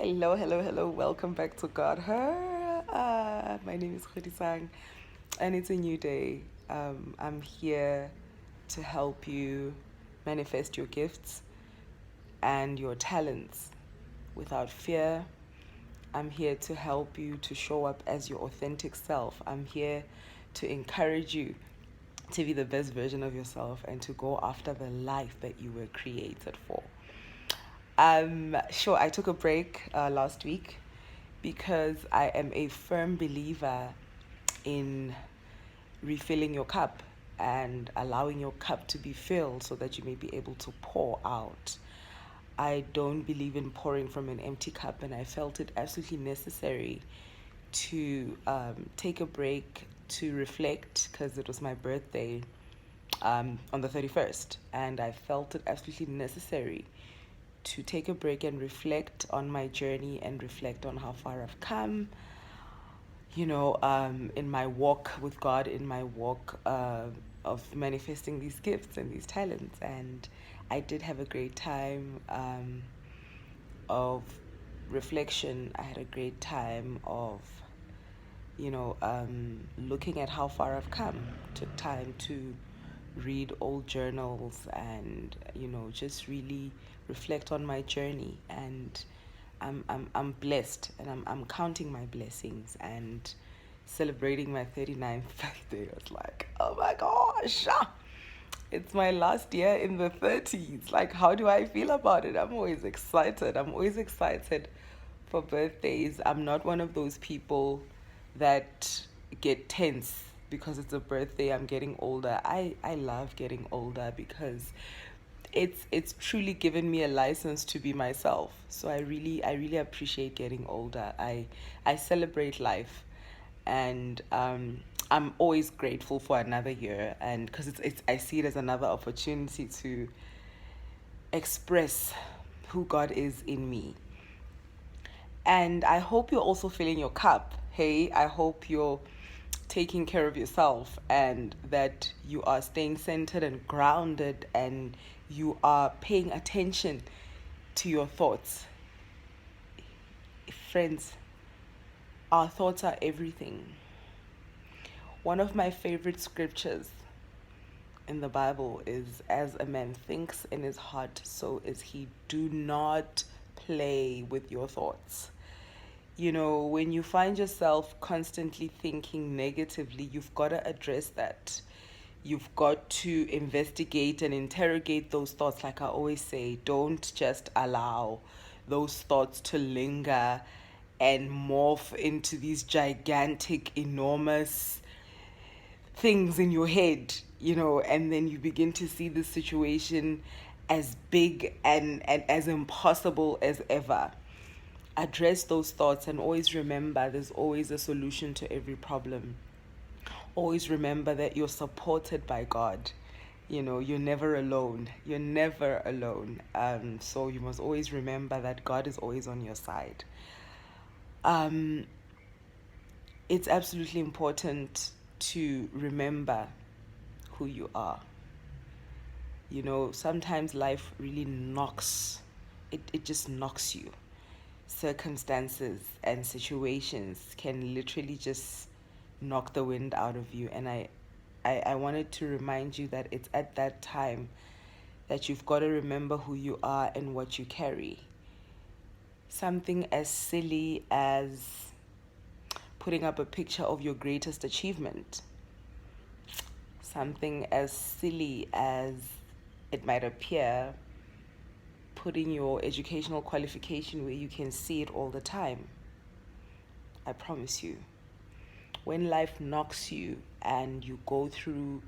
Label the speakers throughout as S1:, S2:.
S1: Hello, hello, hello. Welcome back to Godher. My name is Khudisang, and it's a new day. I'm here to help you manifest your gifts and your talents without fear. I'm here to help you to show up as your authentic self. I'm here to encourage you to be the best version of yourself and to go after the life that you were created for. Sure, I took a break last week because I am a firm believer in refilling your cup and allowing your cup to be filled so that you may be able to pour out. I don't believe in pouring from an empty cup, and I felt it absolutely necessary to take a break to reflect because it was my birthday on the 31st, and I felt it absolutely necessary to take a break and reflect on my journey and reflect on how far I've come, in my walk with God, in my walk of manifesting these gifts and these talents. And I did have a great time of reflection. I had a great time of, looking at how far I've come. Took time to read old journals and, just really reflect on my journey. And I'm blessed, and I'm counting my blessings and celebrating my 39th birthday. I was like, oh my gosh, it's my last year in the 30s. Like, how do I feel about it? I'm always excited. I'm always excited for birthdays. I'm not one of those people that get tense because it's a birthday. I'm getting older. I love getting older because it's truly given me a license to be myself. So I really appreciate getting older. I celebrate life, and I'm always grateful for another year, and because it's I see it as another opportunity to express who God is in me. And I hope you're also filling your cup. Hey, I hope you're taking care of yourself and that you are staying centered and grounded and you are paying attention to your thoughts. Friends, our thoughts are everything. One of my favorite scriptures in the Bible is, as a man thinks in his heart, so is he. Do not play with your thoughts. When you find yourself constantly thinking negatively, you've got to address that. You've got to investigate and interrogate those thoughts. Like I always say, don't just allow those thoughts to linger and morph into these gigantic, enormous things in your head, and then you begin to see the situation as big and as impossible as ever. Address those thoughts and always remember there's always a solution to every problem. Always remember that you're supported by God. You're never alone. You're never alone. So you must always remember that God is always on your side. It's absolutely important to remember who you are. Sometimes life really it just knocks you. Circumstances and situations can literally just knock the wind out of you. And I wanted to remind you that it's at that time that you've got to remember who you are and what you carry. Something as silly as putting up a picture of your greatest achievement. Something as silly as it might appear, putting your educational qualification where you can see it all the time. I promise you, when life knocks you and you go through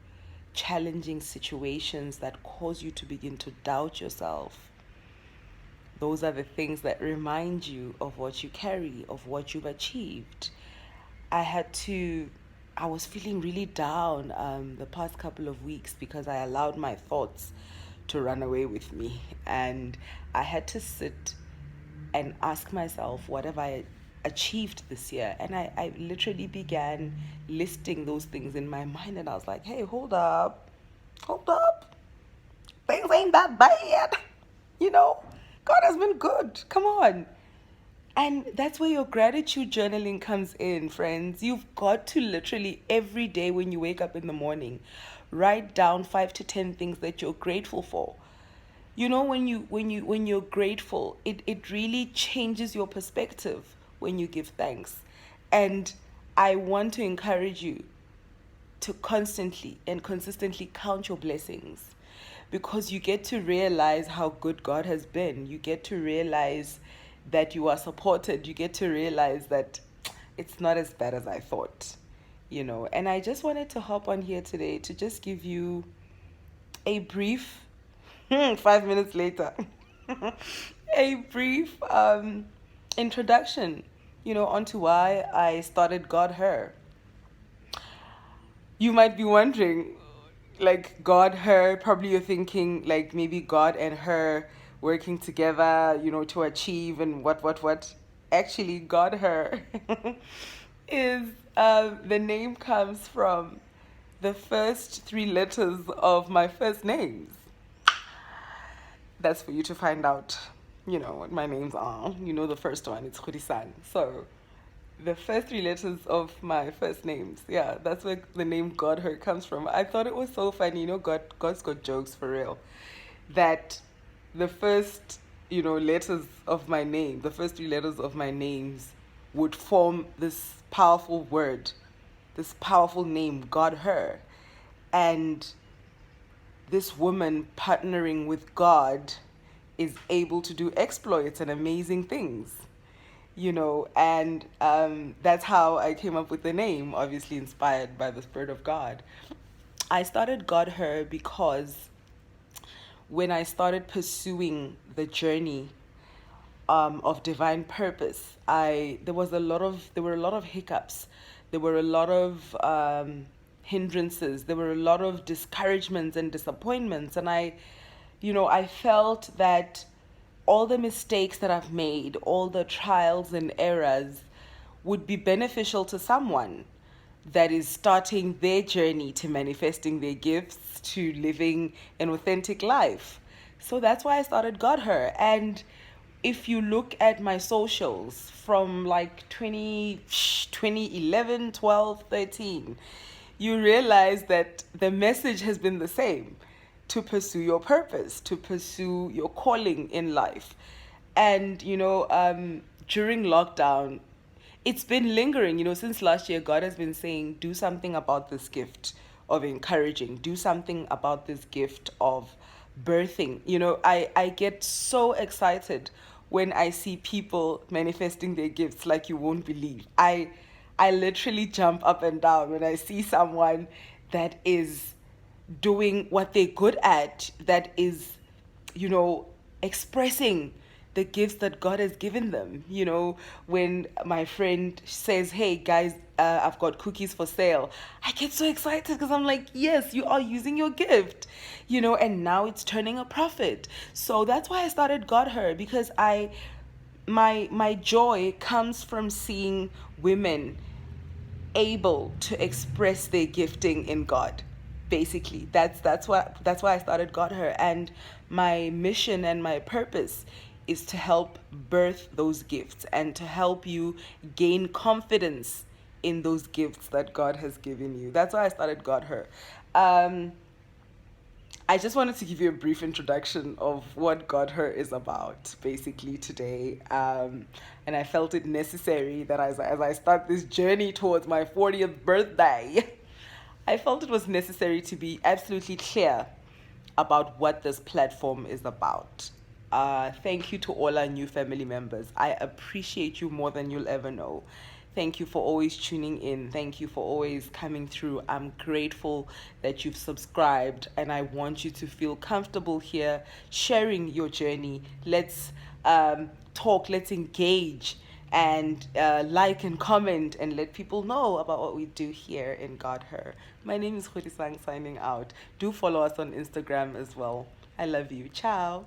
S1: challenging situations that cause you to begin to doubt yourself, those are the things that remind you of what you carry, of what you've achieved. I was feeling really down the past couple of weeks because I allowed my thoughts to run away with me. And I had to sit and ask myself, what have I achieved this year? And I literally began listing those things in my mind. And I was like, hey, hold up. Things ain't that bad. God has been good. Come on. And that's where your gratitude journaling comes in, friends. You've got to literally every day when you wake up in the morning, write down 5 to 10 things that you're grateful for. You know, when you're grateful, it really changes your perspective when you give thanks. And I want to encourage you to constantly and consistently count your blessings, because you get to realize how good God has been. You get to realize that you are supported. You get to realize that it's not as bad as I thought, you know. And I just wanted to hop on here today to just give you a brief, 5 minutes later, a brief introduction, you know, onto why I started God-Her. You might be wondering, like, God, her, probably you're thinking, like, maybe God and her working together, you know, to achieve and what. Actually, God, her is, the name comes from the first 3 letters of my first names. That's for you to find out, you know, what my names are. You know, the first one, it's Khurisan. So, the first 3 letters of my first names. Yeah, that's where the name Godher comes from. I thought it was so funny. You know, God's got jokes for real. That the first, you know, letters of my name, the first 3 letters of my names would form this powerful word, this powerful name, Godher. And this woman partnering with God is able to do exploits and amazing things, you know. And that's how I came up with the name, obviously inspired by the Spirit of God. I started God-Her because when I started pursuing the journey of divine purpose, there were a lot of hiccups, there were a lot of hindrances, there were a lot of discouragements and disappointments, and I felt that all the mistakes that I've made, all the trials and errors, would be beneficial to someone that is starting their journey to manifesting their gifts, to living an authentic life. So that's why I started God-Her. And if you look at my socials from like 2011, 12, 13, you realize that the message has been the same: to pursue your purpose, to pursue your calling in life. And, during lockdown, it's been lingering, since last year. God has been saying, do something about this gift of encouraging, do something about this gift of birthing. I get so excited when I see people manifesting their gifts like you won't believe. I literally jump up and down when I see someone that is doing what they're good at, that is, expressing the gifts that God has given them. When my friend says, hey guys, I've got cookies for sale, I get so excited because I'm like, yes, you are using your gift, and now it's turning a profit. So that's why I started God-Her, because my joy comes from seeing women able to express their gifting in God. Basically, that's why I started God-Her. And my mission and my purpose is to help birth those gifts and to help you gain confidence in those gifts that God has given you. That's why I started God-Her. I just wanted to give you a brief introduction of what God-Her is about, basically, today. And I felt it necessary that as I start this journey towards my 40th birthday, I felt it was necessary to be absolutely clear about what this platform is about. Thank you to all our new family members. I appreciate you more than you'll ever know. Thank you for always tuning in. Thank you for always coming through. I'm grateful that you've subscribed, and I want you to feel comfortable here sharing your journey. Let's talk, let's engage, and like and comment and let people know about what we do here in God-Her. My name is Khudisang, signing out. Do follow us on Instagram as well. I love you. Ciao.